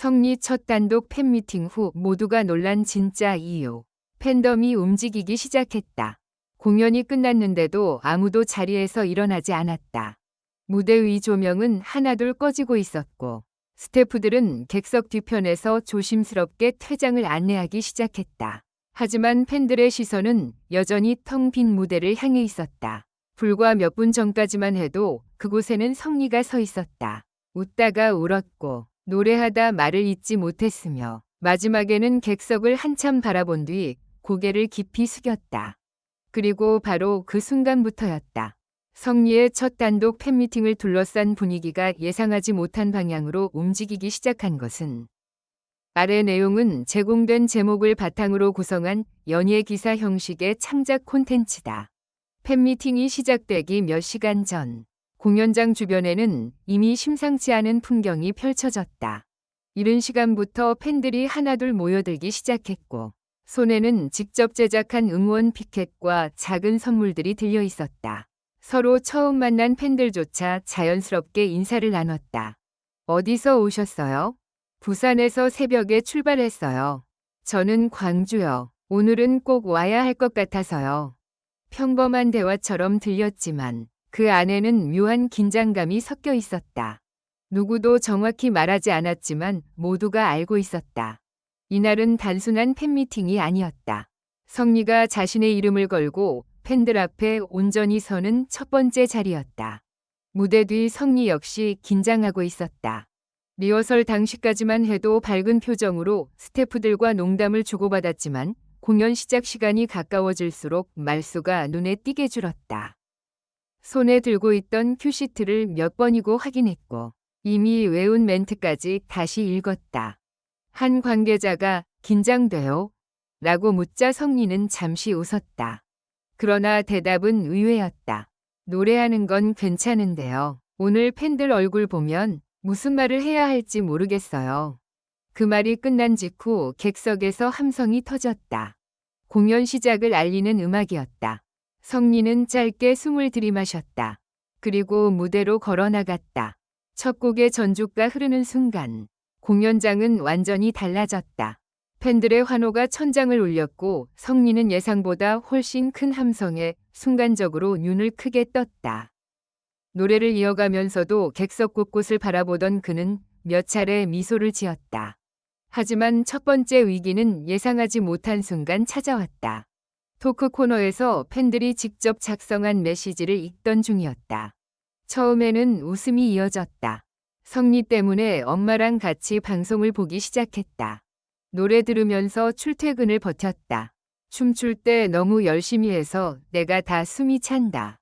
성리 첫 단독 팬미팅 후 모두가 놀란 진짜 이유. 팬덤이 움직이기 시작했다. 공연이 끝났는데도 아무도 자리에서 일어나지 않았다. 무대 위 조명은 하나둘 꺼지고 있었고 스태프들은 객석 뒤편에서 조심스럽게 퇴장을 안내하기 시작했다. 하지만 팬들의 시선은 여전히 텅 빈 무대를 향해 있었다. 불과 몇 분 전까지만 해도 그곳에는 성리가 서 있었다. 웃다가 울었고 노래하다 말을 잇지 못했으며 마지막에는 객석을 한참 바라본 뒤 고개를 깊이 숙였다. 그리고 바로 그 순간부터였다. 성리의 첫 단독 팬미팅을 둘러싼 분위기가 예상하지 못한 방향으로 움직이기 시작한 것은 아래 내용은 제공된 제목을 바탕으로 구성한 연예 기사 형식의 창작 콘텐츠다. 팬미팅이 시작되기 몇 시간 전 공연장 주변에는 이미 심상치 않은 풍경이 펼쳐졌다. 이른 시간부터 팬들이 하나둘 모여들기 시작했고 손에는 직접 제작한 응원 피켓과 작은 선물들이 들려 있었다. 서로 처음 만난 팬들조차 자연스럽게 인사를 나눴다. 어디서 오셨어요? 부산에서 새벽에 출발했어요. 저는 광주요. 오늘은 꼭 와야 할 것 같아서요. 평범한 대화처럼 들렸지만 그 안에는 묘한 긴장감이 섞여 있었다. 누구도 정확히 말하지 않았지만 모두가 알고 있었다. 이날은 단순한 팬미팅이 아니었다. 성리가 자신의 이름을 걸고 팬들 앞에 온전히 서는 첫 번째 자리였다. 무대 뒤 성리 역시 긴장하고 있었다. 리허설 당시까지만 해도 밝은 표정으로 스태프들과 농담을 주고받았지만 공연 시작 시간이 가까워질수록 말수가 눈에 띄게 줄었다. 손에 들고 있던 큐시트를 몇 번이고 확인했고 이미 외운 멘트까지 다시 읽었다. 한 관계자가 긴장돼요? 라고 묻자 성리는 잠시 웃었다. 그러나 대답은 의외였다. 노래하는 건 괜찮은데요. 오늘 팬들 얼굴 보면 무슨 말을 해야 할지 모르겠어요. 그 말이 끝난 직후 객석에서 함성이 터졌다. 공연 시작을 알리는 음악이었다. 성리는 짧게 숨을 들이마셨다. 그리고 무대로 걸어나갔다. 첫 곡의 전주가 흐르는 순간 공연장은 완전히 달라졌다. 팬들의 환호가 천장을 울렸고 성리는 예상보다 훨씬 큰 함성에 순간적으로 눈을 크게 떴다. 노래를 이어가면서도 객석 곳곳을 바라보던 그는 몇 차례 미소를 지었다. 하지만 첫 번째 위기는 예상하지 못한 순간 찾아왔다. 토크 코너에서 팬들이 직접 작성한 메시지를 읽던 중이었다. 처음에는 웃음이 이어졌다. 성리 때문에 엄마랑 같이 방송을 보기 시작했다. 노래 들으면서 출퇴근을 버텼다. 춤출 때 너무 열심히 해서 내가 다 숨이 찬다.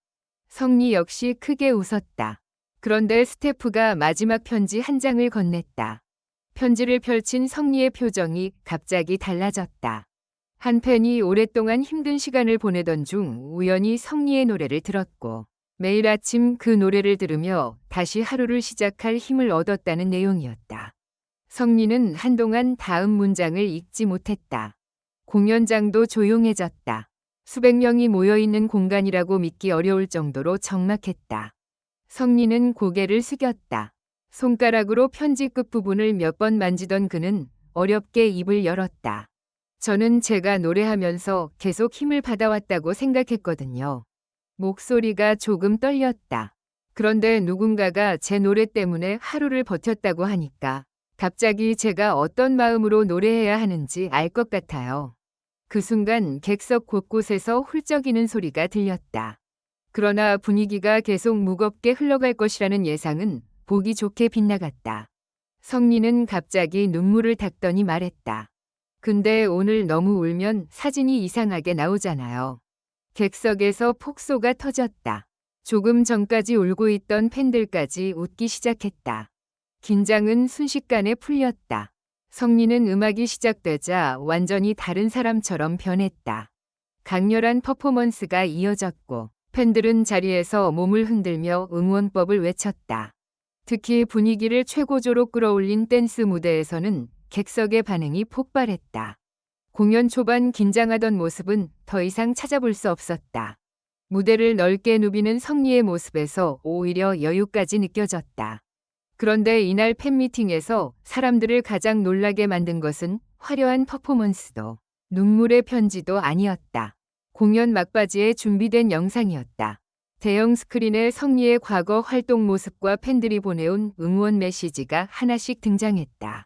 성리 역시 크게 웃었다. 그런데 스태프가 마지막 편지 한 장을 건넸다. 편지를 펼친 성리의 표정이 갑자기 달라졌다. 한 팬이 오랫동안 힘든 시간을 보내던 중 우연히 성리의 노래를 들었고 매일 아침 그 노래를 들으며 다시 하루를 시작할 힘을 얻었다는 내용이었다. 성리는 한동안 다음 문장을 읽지 못했다. 공연장도 조용해졌다. 수백 명이 모여있는 공간이라고 믿기 어려울 정도로 적막했다. 성리는 고개를 숙였다. 손가락으로 편지 끝부분을 몇 번 만지던 그는 어렵게 입을 열었다. 저는 제가 노래하면서 계속 힘을 받아왔다고 생각했거든요. 목소리가 조금 떨렸다. 그런데 누군가가 제 노래 때문에 하루를 버텼다고 하니까 갑자기 제가 어떤 마음으로 노래해야 하는지 알 것 같아요. 그 순간 객석 곳곳에서 훌쩍이는 소리가 들렸다. 그러나 분위기가 계속 무겁게 흘러갈 것이라는 예상은 보기 좋게 빗나갔다. 성리는 갑자기 눈물을 닦더니 말했다. 근데 오늘 너무 울면 사진이 이상하게 나오잖아요. 객석에서 폭소가 터졌다. 조금 전까지 울고 있던 팬들까지 웃기 시작했다. 긴장은 순식간에 풀렸다. 성리는 음악이 시작되자 완전히 다른 사람처럼 변했다. 강렬한 퍼포먼스가 이어졌고 팬들은 자리에서 몸을 흔들며 응원법을 외쳤다. 특히 분위기를 최고조로 끌어올린 댄스 무대에서는 객석의 반응이 폭발했다. 공연 초반 긴장하던 모습은 더 이상 찾아볼 수 없었다. 무대를 넓게 누비는 성리의 모습에서 오히려 여유까지 느껴졌다. 그런데 이날 팬미팅에서 사람들을 가장 놀라게 만든 것은 화려한 퍼포먼스도 눈물의 편지도 아니었다. 공연 막바지에 준비된 영상이었다. 대형 스크린에 성리의 과거 활동 모습과 팬들이 보내온 응원 메시지가 하나씩 등장했다.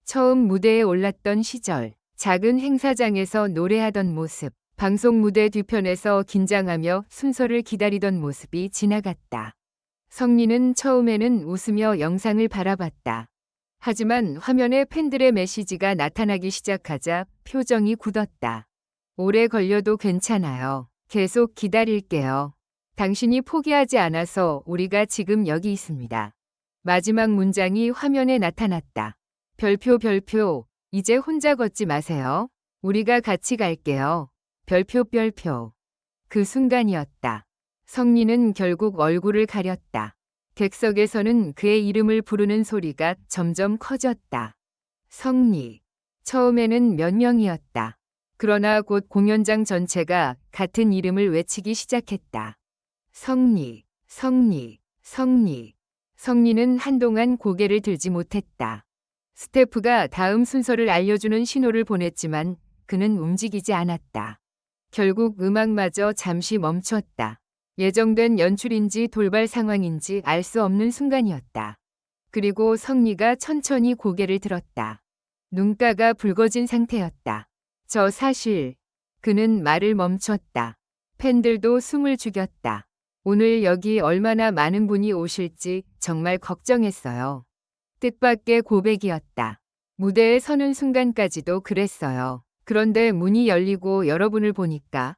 처음 무대에 올랐던 시절, 작은 행사장에서 노래하던 모습, 방송 무대 뒤편에서 긴장하며 순서를 기다리던 모습이 지나갔다. 성리는 처음에는 웃으며 영상을 바라봤다. 하지만 화면에 팬들의 메시지가 나타나기 시작하자 표정이 굳었다. 오래 걸려도 괜찮아요. 계속 기다릴게요. 당신이 포기하지 않아서 우리가 지금 여기 있습니다. 마지막 문장이 화면에 나타났다. 별표, 이제 혼자 걷지 마세요. 우리가 같이 갈게요. 별표. 그 순간이었다. 성리는 결국 얼굴을 가렸다. 객석에서는 그의 이름을 부르는 소리가 점점 커졌다. 성리. 처음에는 몇 명이었다. 그러나 곧 공연장 전체가 같은 이름을 외치기 시작했다. 성리. 성리는 한동안 고개를 들지 못했다. 스태프가 다음 순서를 알려주는 신호를 보냈지만 그는 움직이지 않았다. 결국 음악마저 잠시 멈췄다. 예정된 연출인지 돌발 상황인지 알 수 없는 순간이었다. 그리고 성리가 천천히 고개를 들었다. 눈가가 붉어진 상태였다. 그는 말을 멈췄다. 팬들도 숨을 죽였다. 오늘 여기 얼마나 많은 분이 오실지 정말 걱정했어요. 뜻밖의 고백이었다. 무대에 서는 순간까지도 그랬어요. 그런데 문이 열리고 여러분을 보니까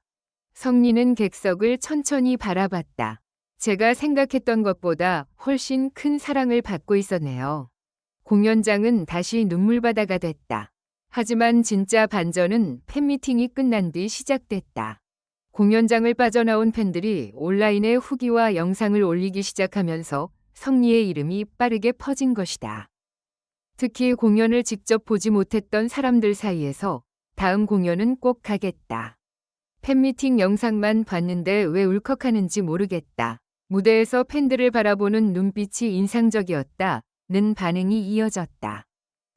성리는 객석을 천천히 바라봤다. 제가 생각했던 것보다 훨씬 큰 사랑을 받고 있었네요. 공연장은 다시 눈물바다가 됐다. 하지만 진짜 반전은 팬미팅이 끝난 뒤 시작됐다. 공연장을 빠져나온 팬들이 온라인에 후기와 영상을 올리기 시작하면서 성리의 이름이 빠르게 퍼진 것이다. 특히 공연을 직접 보지 못했던 사람들 사이에서 다음 공연은 꼭 가겠다. 팬미팅 영상만 봤는데 왜 울컥하는지 모르겠다. 무대에서 팬들을 바라보는 눈빛이 인상적이었다는 반응이 이어졌다.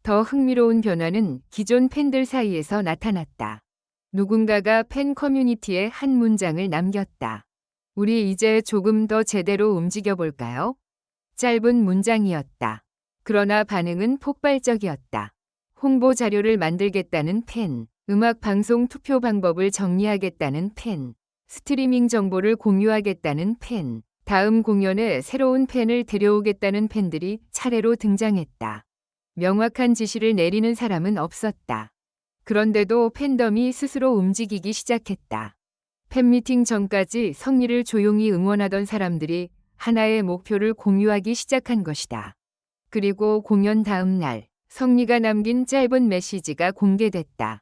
더 흥미로운 변화는 기존 팬들 사이에서 나타났다. 누군가가 팬 커뮤니티에 한 문장을 남겼다. 우리 이제 조금 더 제대로 움직여 볼까요? 짧은 문장이었다. 그러나 반응은 폭발적이었다. 홍보 자료를 만들겠다는 팬, 음악 방송 투표 방법을 정리하겠다는 팬, 스트리밍 정보를 공유하겠다는 팬, 다음 공연에 새로운 팬을 데려오겠다는 팬들이 차례로 등장했다. 명확한 지시를 내리는 사람은 없었다. 그런데도 팬덤이 스스로 움직이기 시작했다. 팬미팅 전까지 성리를 조용히 응원하던 사람들이 하나의 목표를 공유하기 시작한 것이다. 그리고 공연 다음 날, 성리가 남긴 짧은 메시지가 공개됐다.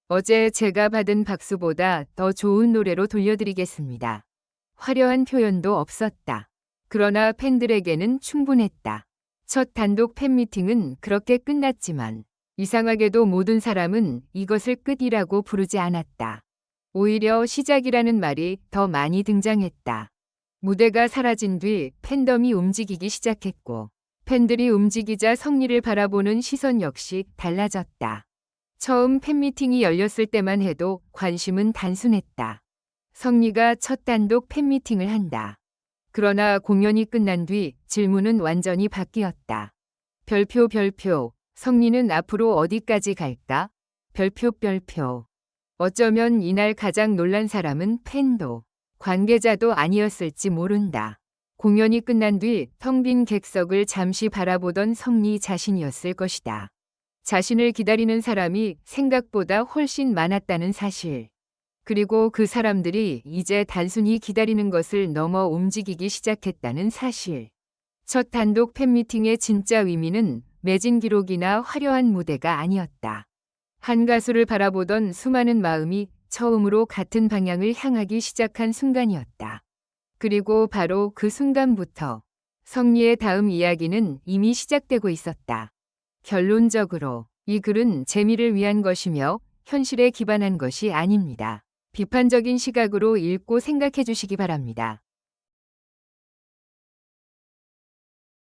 어제 제가 받은 박수보다 더 좋은 노래로 돌려드리겠습니다. 화려한 표현도 없었다. 그러나 팬들에게는 충분했다. 첫 단독 팬미팅은 그렇게 끝났지만 이상하게도 모든 사람은 이것을 끝이라고 부르지 않았다. 오히려 시작이라는 말이 더 많이 등장했다. 무대가 사라진 뒤 팬덤이 움직이기 시작했고 팬들이 움직이자 성리를 바라보는 시선 역시 달라졌다. 처음 팬미팅이 열렸을 때만 해도 관심은 단순했다. 성리가 첫 단독 팬미팅을 한다. 그러나 공연이 끝난 뒤 질문은 완전히 바뀌었다. 별표. 성리는 앞으로 어디까지 갈까? 별표. 어쩌면 이날 가장 놀란 사람은 팬도 관계자도 아니었을지 모른다. 공연이 끝난 뒤 텅 빈 객석을 잠시 바라보던 성리 자신이었을 것이다. 자신을 기다리는 사람이 생각보다 훨씬 많았다는 사실. 그리고 그 사람들이 이제 단순히 기다리는 것을 넘어 움직이기 시작했다는 사실. 첫 단독 팬미팅의 진짜 의미는 매진 기록이나 화려한 무대가 아니었다. 한 가수를 바라보던 수많은 마음이 처음으로 같은 방향을 향하기 시작한 순간이었다. 그리고 바로 그 순간부터 성리의 다음 이야기는 이미 시작되고 있었다. 결론적으로 이 글은 재미를 위한 것이며 현실에 기반한 것이 아닙니다. 비판적인 시각으로 읽고 생각해 주시기 바랍니다.